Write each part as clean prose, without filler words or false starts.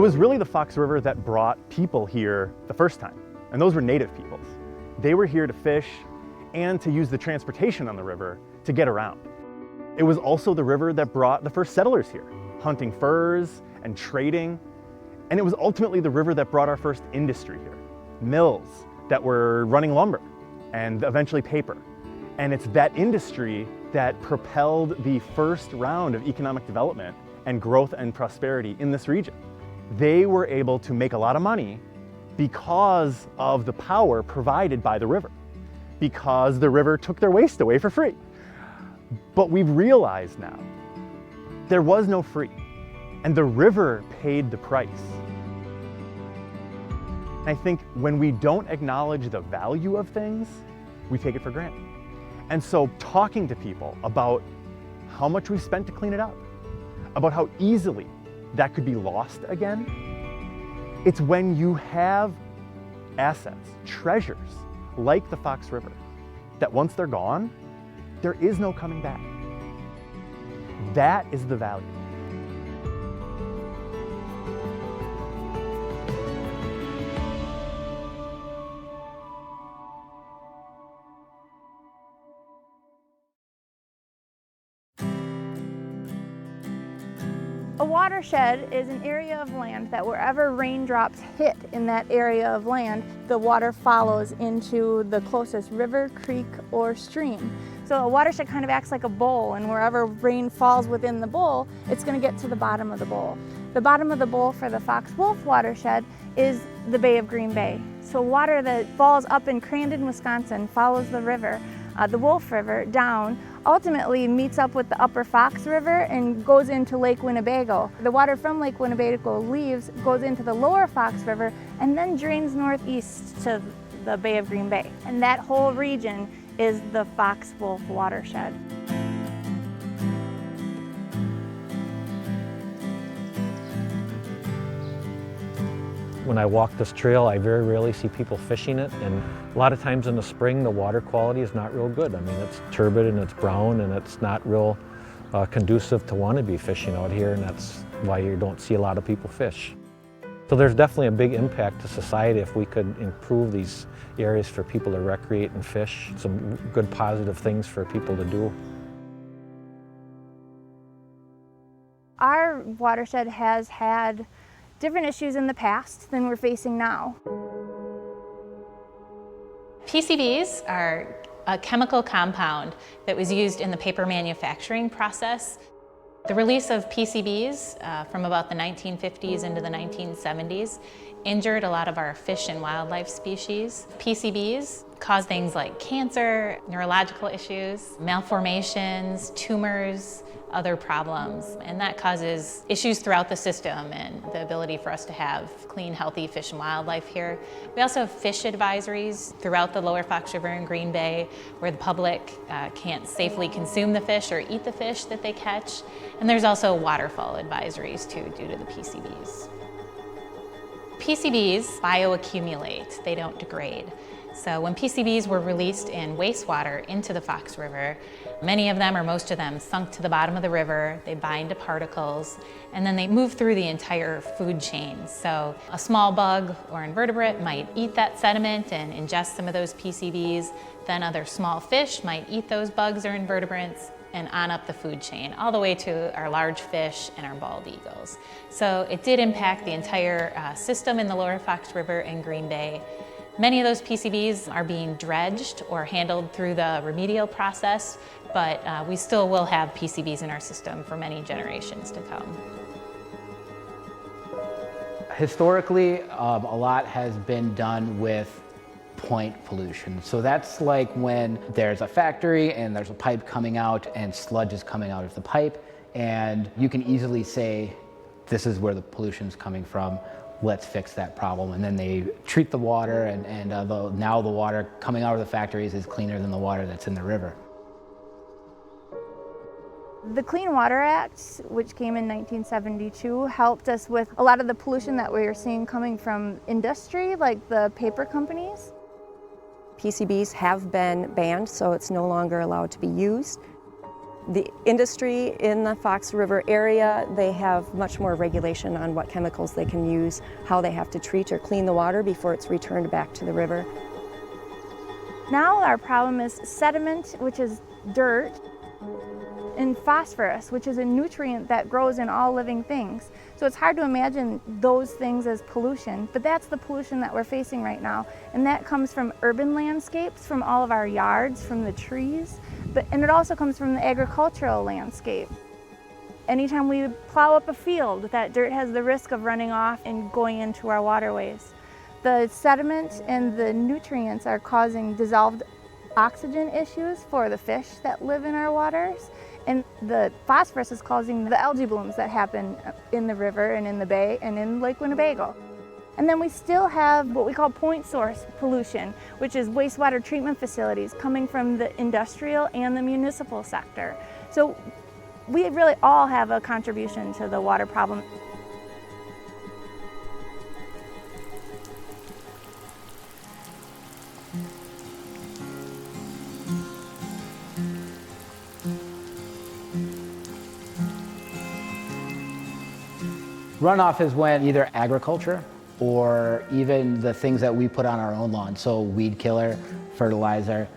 was really the Fox River that brought people here the first time, and those were native peoples. They were here to fish and to use the transportation on the river to get around. It was also the river that brought the first settlers here, hunting furs and trading. And it was ultimately the river that brought our first industry here, mills that were running lumber and eventually paper. And it's that industry that propelled the first round of economic development and growth and prosperity in this region. They were able to make a lot of money because of the power provided by the river, because the river took their waste away for free. But we've realized now there was no free, and the river paid the price. I think when we don't acknowledge the value of things, we take it for granted. And so talking to people about how much we spent to clean it up, about how easily that could be lost again, it's when you have assets, treasures, like the Fox River, that once they're gone, there is no coming back. That is the value. A watershed is an area of land that wherever raindrops hit in that area of land, the water follows into the closest river, creek, or stream. So a watershed kind of acts like a bowl, and wherever rain falls within the bowl, it's going to get to the bottom of the bowl. The bottom of the bowl for the Fox Wolf watershed is the Bay of Green Bay. So water that falls up in Crandon, Wisconsin, follows the river, the Wolf River, down, ultimately meets up with the upper Fox River and goes into Lake Winnebago. The water from Lake Winnebago leaves, goes into the lower Fox River, and then drains northeast to the Bay of Green Bay. And that whole region is the Fox Wolf watershed. When I walk this trail, I very rarely see people fishing it, and a lot of times in the spring the water quality is not real good. I mean, it's turbid and it's brown and it's not real conducive to want to be fishing out here, and that's why you don't see a lot of people fish. So there's definitely a big impact to society if we could improve these areas for people to recreate and fish. Some good positive things for people to do. Our watershed has had different issues in the past than we're facing now. PCBs are a chemical compound that was used in the paper manufacturing process. The release of PCBs from about the 1950s into the 1970s injured a lot of our fish and wildlife species. PCBs cause things like cancer, neurological issues, malformations, tumors, other problems, and that causes issues throughout the system and the ability for us to have clean, healthy fish and wildlife here. We also have fish advisories throughout the lower Fox River and Green Bay where the public can't safely consume the fish or eat the fish that they catch. And there's also waterfall advisories too due to the PCBs. PCBs bioaccumulate, they don't degrade. So when PCBs were released in wastewater into the Fox River, many of them or most of them sunk to the bottom of the river, they bind to particles, and then they move through the entire food chain. So a small bug or invertebrate might eat that sediment and ingest some of those PCBs, then other small fish might eat those bugs or invertebrates, and on up the food chain, all the way to our large fish and our bald eagles. So it did impact the entire system in the lower Fox River and Green Bay. Many of those PCBs are being dredged or handled through the remedial process, but we still will have PCBs in our system for many generations to come. Historically, a lot has been done with point pollution. So that's like when there's a factory and there's a pipe coming out and sludge is coming out of the pipe, and you can easily say, this is where the pollution's coming from, let's fix that problem. And then they treat the water, and now the water coming out of the factories is cleaner than the water that's in the river. The Clean Water Act, which came in 1972, helped us with a lot of the pollution that we were seeing coming from industry, like the paper companies. PCBs have been banned, so it's no longer allowed to be used. The industry in the Fox River area, they have much more regulation on what chemicals they can use, how they have to treat or clean the water before it's returned back to the river. Now our problem is sediment, which is dirt, and phosphorus, which is a nutrient that grows in all living things. So it's hard to imagine those things as pollution, but that's the pollution that we're facing right now. And that comes from urban landscapes, from all of our yards, from the trees, and it also comes from the agricultural landscape. Anytime we plow up a field, that dirt has the risk of running off and going into our waterways. The sediment and the nutrients are causing dissolved oxygen issues for the fish that live in our waters. And the phosphorus is causing the algae blooms that happen in the river and in the bay and in Lake Winnebago. And then we still have what we call point source pollution, which is wastewater treatment facilities coming from the industrial and the municipal sector. So we really all have a contribution to the water problem. Runoff is when either agriculture or even the things that we put on our own lawn, so weed killer, fertilizer,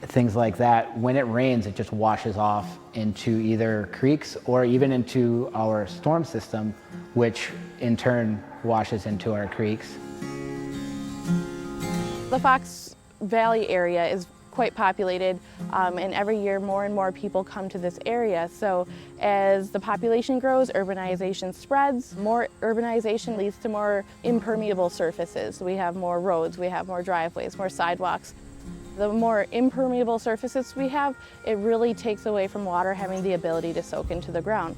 things like that, when it rains, it just washes off into either creeks or even into our storm system, which in turn washes into our creeks. The Fox Valley area is quite populated, and every year more and more people come to this area. So as the population grows, urbanization spreads. More urbanization leads to more impermeable surfaces. We have more roads, we have more driveways, more sidewalks. The more impermeable surfaces we have, it really takes away from water having the ability to soak into the ground.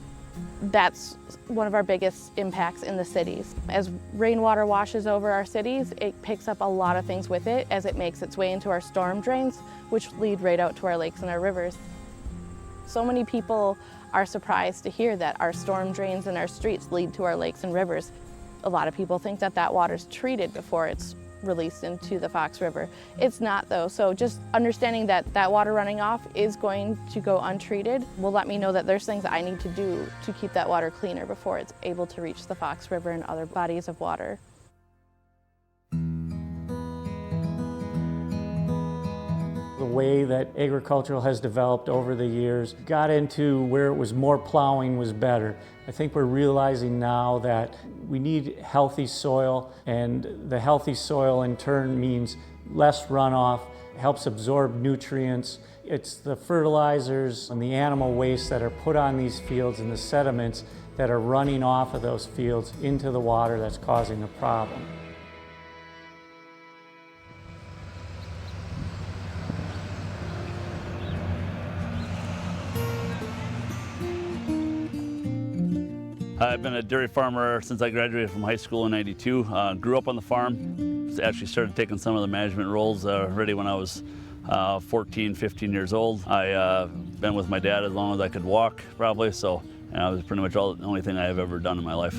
That's one of our biggest impacts in the cities. As rainwater washes over our cities, it picks up a lot of things with it as it makes its way into our storm drains, which lead right out to our lakes and our rivers. So many people are surprised to hear that our storm drains and our streets lead to our lakes and rivers. A lot of people think that that water's treated before it's released into the Fox River. It's not though, so just understanding that that water running off is going to go untreated will let me know that there's things I need to do to keep that water cleaner before it's able to reach the Fox River and other bodies of water. The way that agricultural has developed over the years got into where it was more plowing was better. I think we're realizing now that we need healthy soil, and the healthy soil in turn means less runoff, helps absorb nutrients. It's the fertilizers and the animal waste that are put on these fields and the sediments that are running off of those fields into the water that's causing the problem. I've been a dairy farmer since I graduated from high school in '92. Grew up on the farm. Actually started taking some of the management roles already when I was 14, 15 years old. I've been with my dad as long as I could walk, probably, so it was pretty much the only thing I have ever done in my life.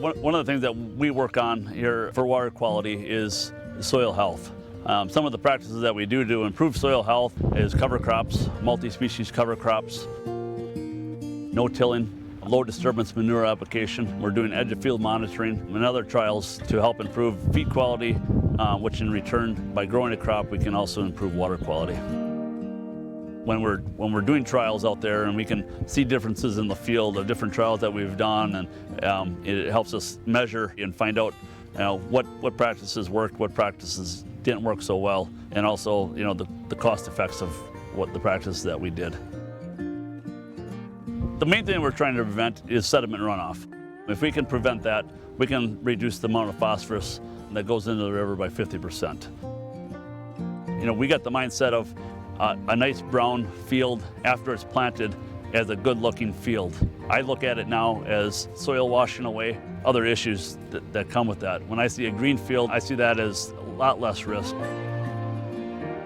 One of the things that we work on here for water quality is soil health. Some of the practices that we do to improve soil health is cover crops, multi-species cover crops, no tilling, low disturbance manure application. We're doing edge of field monitoring and other trials to help improve feed quality, which in return, by growing a crop, we can also improve water quality. When we're doing trials out there and we can see differences in the field of different trials that we've done, and it helps us measure and find out what practices worked, what practices didn't work so well, and also the cost effects of what the practices that we did. The main thing we're trying to prevent is sediment runoff. If we can prevent that, we can reduce the amount of phosphorus that goes into the river by 50%. We got the mindset of a nice brown field after it's planted as a good-looking field. I look at it now as soil washing away other issues that come with that. When I see a green field, I see that as a lot less risk.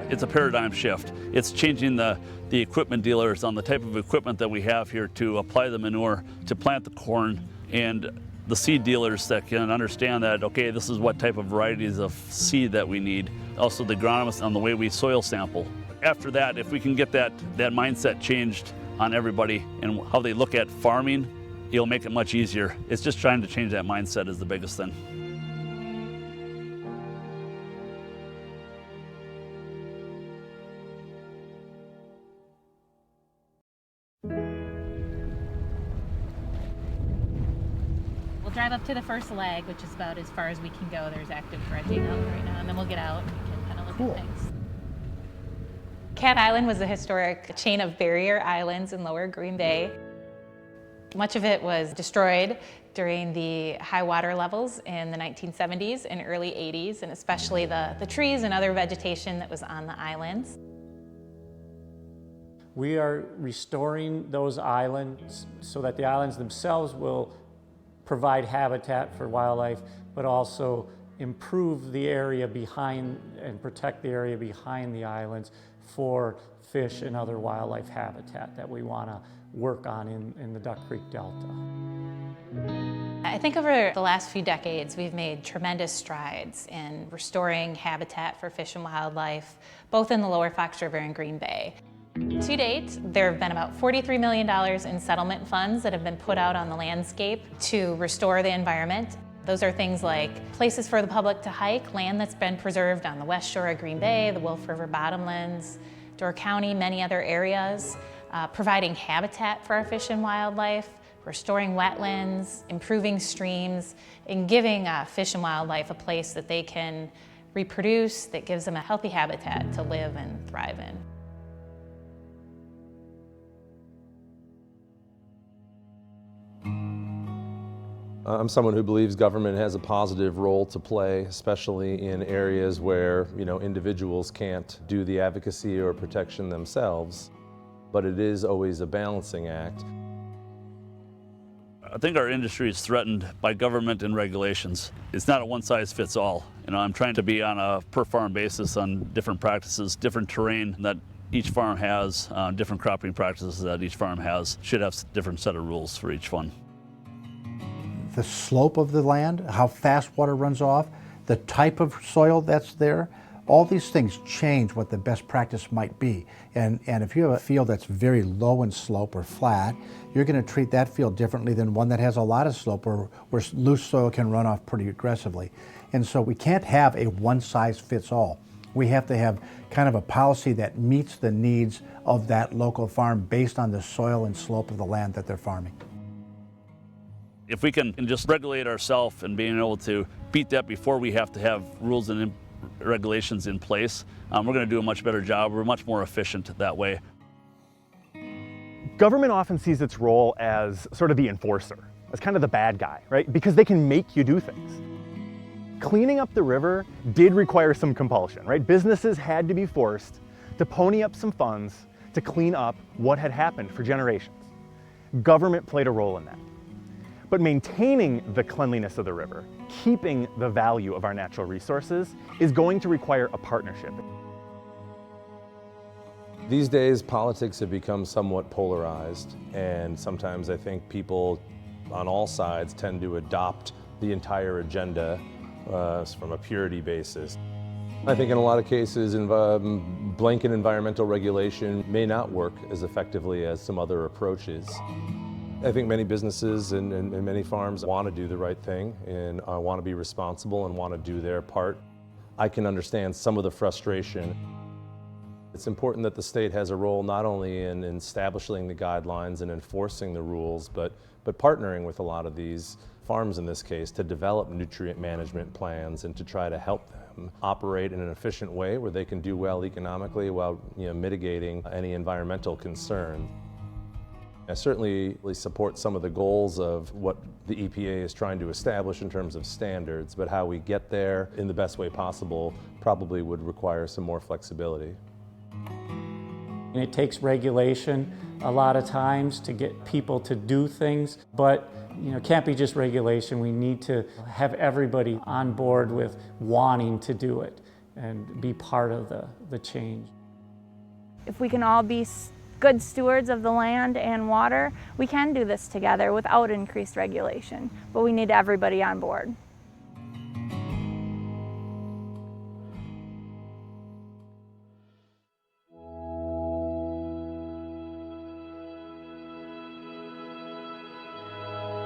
It's a paradigm shift. It's changing the equipment dealers on the type of equipment that we have here to apply the manure, to plant the corn, and the seed dealers that can understand that, okay, this is what type of varieties of seed that we need. Also the agronomists on the way we soil sample. After that, if we can get that mindset changed on everybody and how they look at farming, it'll make it much easier. It's just trying to change that mindset is the biggest thing. We'll drive up to the first leg, which is about as far as we can go. There's active dredging out right now, and then we'll get out and we can kind of look at things. Cat Island was a historic chain of barrier islands in lower Green Bay. Much of it was destroyed during the high water levels in the 1970s and early 80s, and especially the trees and other vegetation that was on the islands. We are restoring those islands so that the islands themselves will provide habitat for wildlife, but also improve the area behind and protect the area behind the islands for fish and other wildlife habitat that we want to work on in the Duck Creek Delta. I think over the last few decades, we've made tremendous strides in restoring habitat for fish and wildlife, both in the lower Fox River and Green Bay. To date, there have been about $43 million in settlement funds that have been put out on the landscape to restore the environment. Those are things like places for the public to hike, land that's been preserved on the west shore of Green Bay, the Wolf River bottomlands, Door County, many other areas, providing habitat for our fish and wildlife, restoring wetlands, improving streams, and giving fish and wildlife a place that they can reproduce, that gives them a healthy habitat to live and thrive in. I'm someone who believes government has a positive role to play, especially in areas where, individuals can't do the advocacy or protection themselves, but it is always a balancing act. I think our industry is threatened by government and regulations. It's not a one-size-fits-all. I'm trying to be on a per-farm basis on different practices, different terrain that each farm has, different cropping practices that each farm has, should have a different set of rules for each one. The slope of the land, how fast water runs off, the type of soil that's there, all these things change what the best practice might be. And if you have a field that's very low in slope or flat, you're going to treat that field differently than one that has a lot of slope where loose soil can run off pretty aggressively. And so we can't have a one-size-fits-all. We have to have kind of a policy that meets the needs of that local farm based on the soil and slope of the land that they're farming. If we can just regulate ourselves and being able to beat that before we have to have rules and regulations in place, we're going to do a much better job. We're much more efficient that way. Government often sees its role as sort of the enforcer, as kind of the bad guy, right? Because they can make you do things. Cleaning up the river did require some compulsion, right? Businesses had to be forced to pony up some funds to clean up what had happened for generations. Government played a role in that. But maintaining the cleanliness of the river, keeping the value of our natural resources, is going to require a partnership. These days, politics have become somewhat polarized, and sometimes I think people on all sides tend to adopt the entire agenda from a purity basis. I think in a lot of cases, blanket environmental regulation may not work as effectively as some other approaches. I think many businesses and many farms want to do the right thing and want to be responsible and want to do their part. I can understand some of the frustration. It's important that the state has a role not only in establishing the guidelines and enforcing the rules, but partnering with a lot of these farms in this case to develop nutrient management plans and to try to help them operate in an efficient way where they can do well economically while mitigating any environmental concern. I certainly support some of the goals of what the EPA is trying to establish in terms of standards, but how we get there in the best way possible probably would require some more flexibility. And it takes regulation a lot of times to get people to do things, but it can't be just regulation. We need to have everybody on board with wanting to do it and be part of the change. If we can all be good stewards of the land and water, we can do this together without increased regulation, but we need everybody on board.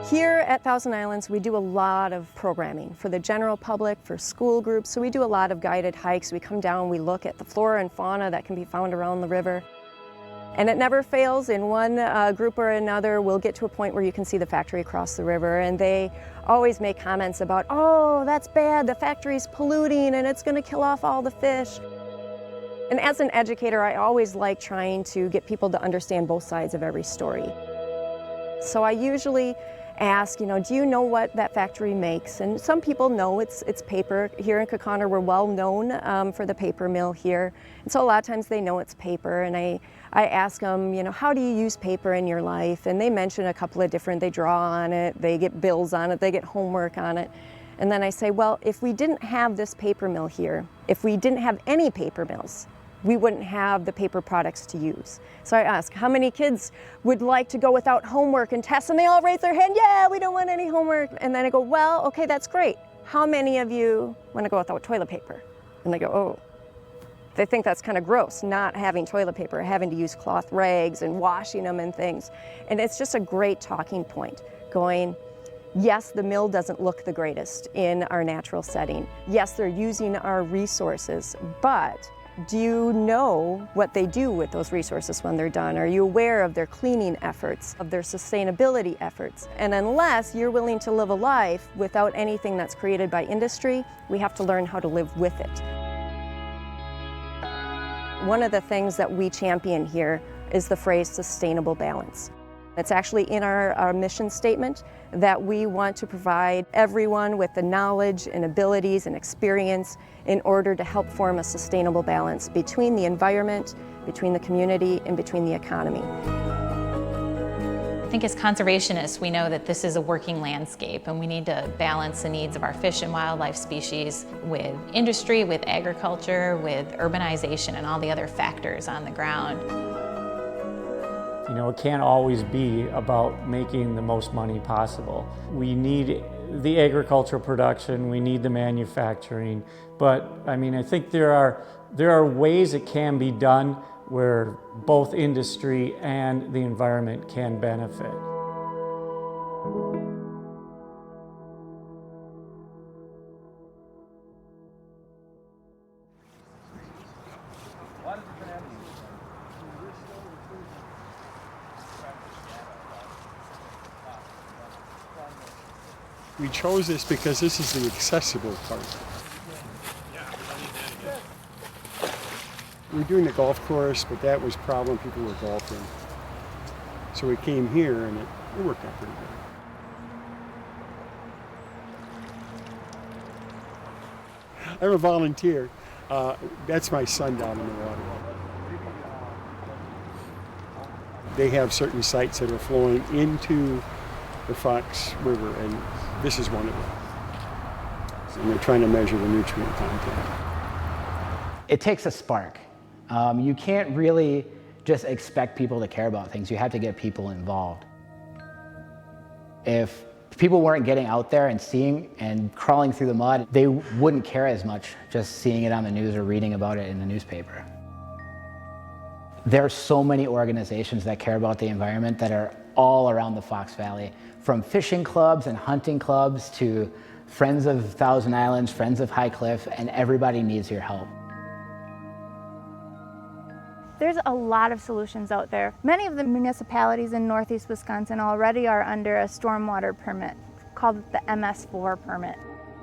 Here at Thousand Islands, we do a lot of programming for the general public, for school groups. So we do a lot of guided hikes. We come down, we look at the flora and fauna that can be found around the river. And it never fails. In one group or another, we'll get to a point where you can see the factory across the river, and they always make comments about, oh, that's bad, the factory's polluting and it's going to kill off all the fish. And as an educator, I always like trying to get people to understand both sides of every story. So I usually ask, do you know what that factory makes? And some people know it's paper. Here in Kaukauna, we're well known for the paper mill here. And so a lot of times they know it's paper, and I ask them, how do you use paper in your life? And they mention a couple of different, they draw on it, they get bills on it, they get homework on it. And then I say, well, if we didn't have this paper mill here, if we didn't have any paper mills, we wouldn't have the paper products to use. So I ask, how many kids would like to go without homework and tests? And they all raise their hand, yeah, we don't want any homework. And then I go, well, okay, that's great. How many of you want to go without toilet paper? And they go, oh. They think that's kind of gross, not having toilet paper, having to use cloth rags and washing them and things. And it's just a great talking point, going, yes, the mill doesn't look the greatest in our natural setting. Yes, they're using our resources, but do you know what they do with those resources when they're done? Are you aware of their cleaning efforts, of their sustainability efforts? And unless you're willing to live a life without anything that's created by industry, we have to learn how to live with it. One of the things that we champion here is the phrase sustainable balance. It's actually in our mission statement that we want to provide everyone with the knowledge and abilities and experience in order to help form a sustainable balance between the environment, between the community, and between the economy. I think as conservationists, we know that this is a working landscape, and we need to balance the needs of our fish and wildlife species with industry, with agriculture, with urbanization, and all the other factors on the ground. It can't always be about making the most money possible. We need the agricultural production, we need the manufacturing, but I think there are ways it can be done where both industry and the environment can benefit. We chose this because this is the accessible part. We were doing the golf course, but that was a problem. People were golfing. So we came here, and it worked out pretty good. I'm a volunteer. That's my son down in the water. They have certain sites that are flowing into the Fox River, and this is one of them. And they're trying to measure the nutrient content. It takes a spark. You can't really just expect people to care about things. You have to get people involved. If people weren't getting out there and seeing and crawling through the mud, they wouldn't care as much just seeing it on the news or reading about it in the newspaper. There are so many organizations that care about the environment that are all around the Fox Valley, from fishing clubs and hunting clubs to Friends of Thousand Islands, Friends of High Cliff, and everybody needs your help. There's a lot of solutions out there. Many of the municipalities in northeast Wisconsin already are under a stormwater permit called the MS4 permit.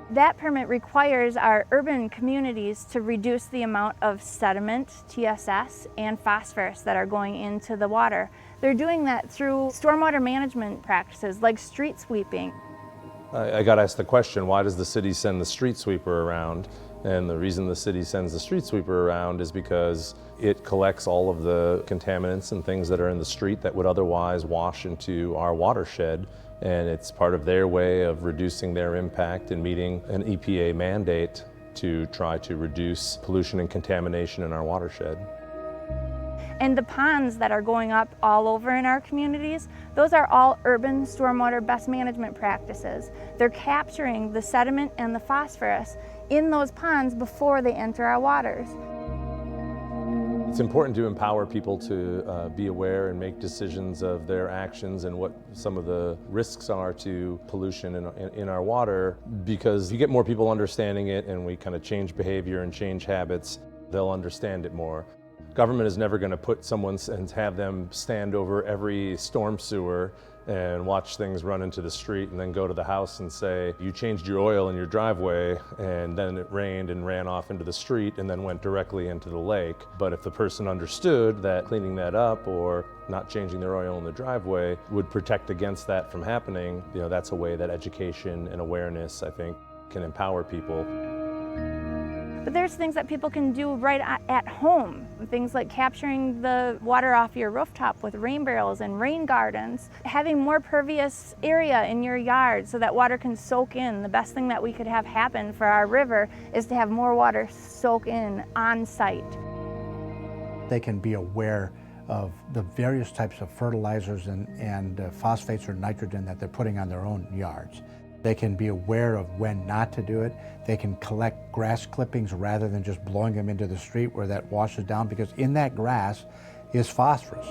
That permit requires our urban communities to reduce the amount of sediment, TSS, and phosphorus that are going into the water. They're doing that through stormwater management practices like street sweeping. I got asked the question, why does the city send the street sweeper around? And the reason the city sends the street sweeper around is because it collects all of the contaminants and things that are in the street that would otherwise wash into our watershed. And it's part of their way of reducing their impact and meeting an EPA mandate to try to reduce pollution and contamination in our watershed. And the ponds that are going up all over in our communities, those are all urban stormwater best management practices. They're capturing the sediment and the phosphorus in those ponds before they enter our waters. It's important to empower people to be aware and make decisions of their actions and what some of the risks are to pollution in our water, because if you get more people understanding it and we kind of change behavior and change habits, they'll understand it more. Government is never going to put someone and have them stand over every storm sewer and watch things run into the street and then go to the house and say, you changed your oil in your driveway and then it rained and ran off into the street and then went directly into the lake. But if the person understood that cleaning that up or not changing their oil in the driveway would protect against that from happening, that's a way that education and awareness, I think, can empower people. But there's things that people can do right at home. Things like capturing the water off your rooftop with rain barrels and rain gardens. Having more pervious area in your yard so that water can soak in. The best thing that we could have happen for our river is to have more water soak in on site. They can be aware of the various types of fertilizers and phosphates or nitrogen that they're putting on their own yards. They can be aware of when not to do it. They can collect grass clippings rather than just blowing them into the street where that washes down, because in that grass is phosphorus.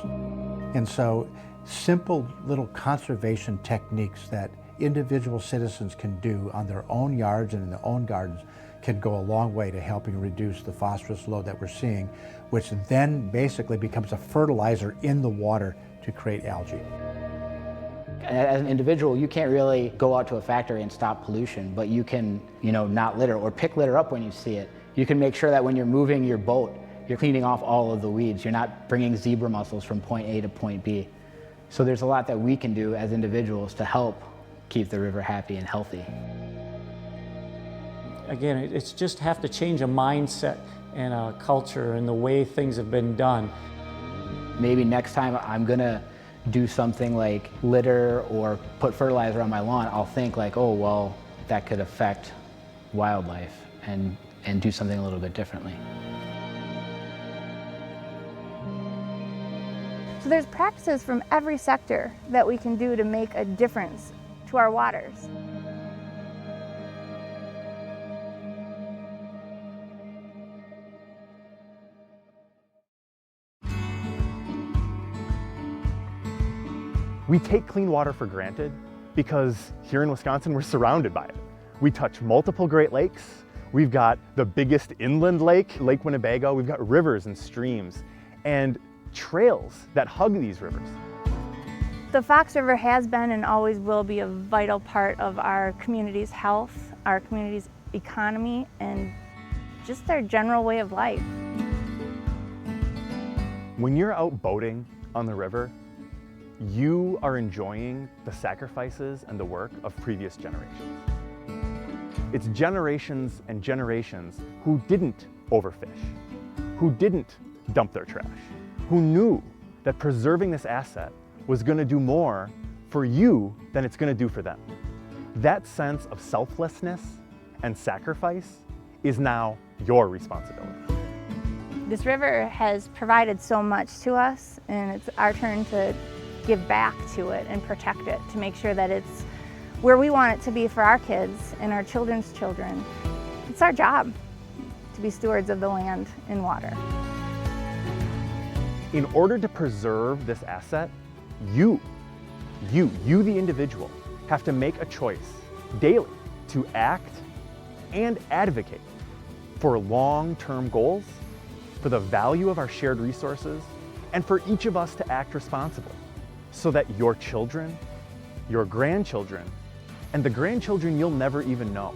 And so simple little conservation techniques that individual citizens can do on their own yards and in their own gardens can go a long way to helping reduce the phosphorus load that we're seeing, which then basically becomes a fertilizer in the water to create algae. As an individual, you can't really go out to a factory and stop pollution, but you can, not litter or pick litter up when you see it. You can make sure that when you're moving your boat, you're cleaning off all of the weeds. You're not bringing zebra mussels from point A to point B. So there's a lot that we can do as individuals to help keep the river happy and healthy. Again, it's just have to change a mindset and a culture and the way things have been done. Maybe next time I'm gonna do something like litter or put fertilizer on my lawn, I'll think like, oh, well, that could affect wildlife, and do something a little bit differently. So there's practices from every sector that we can do to make a difference to our waters. We take clean water for granted because here in Wisconsin, we're surrounded by it. We touch multiple Great Lakes. We've got the biggest inland lake, Lake Winnebago. We've got rivers and streams and trails that hug these rivers. The Fox River has been and always will be a vital part of our community's health, our community's economy, and just their general way of life. When you're out boating on the river, you are enjoying the sacrifices and the work of previous generations. It's generations and generations who didn't overfish, who didn't dump their trash, who knew that preserving this asset was going to do more for you than it's going to do for them. That sense of selflessness and sacrifice is now your responsibility. This river has provided so much to us, and it's our turn to give back to it and protect it, to make sure that it's where we want it to be for our kids and our children's children. It's our job to be stewards of the land and water. In order to preserve this asset, you the individual, have to make a choice daily to act and advocate for long-term goals, for the value of our shared resources, and for each of us to act responsibly, so that your children, your grandchildren, and the grandchildren you'll never even know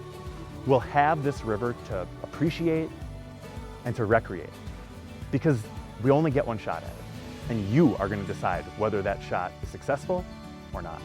will have this river to appreciate and to recreate. Because we only get one shot at it, and you are going to decide whether that shot is successful or not.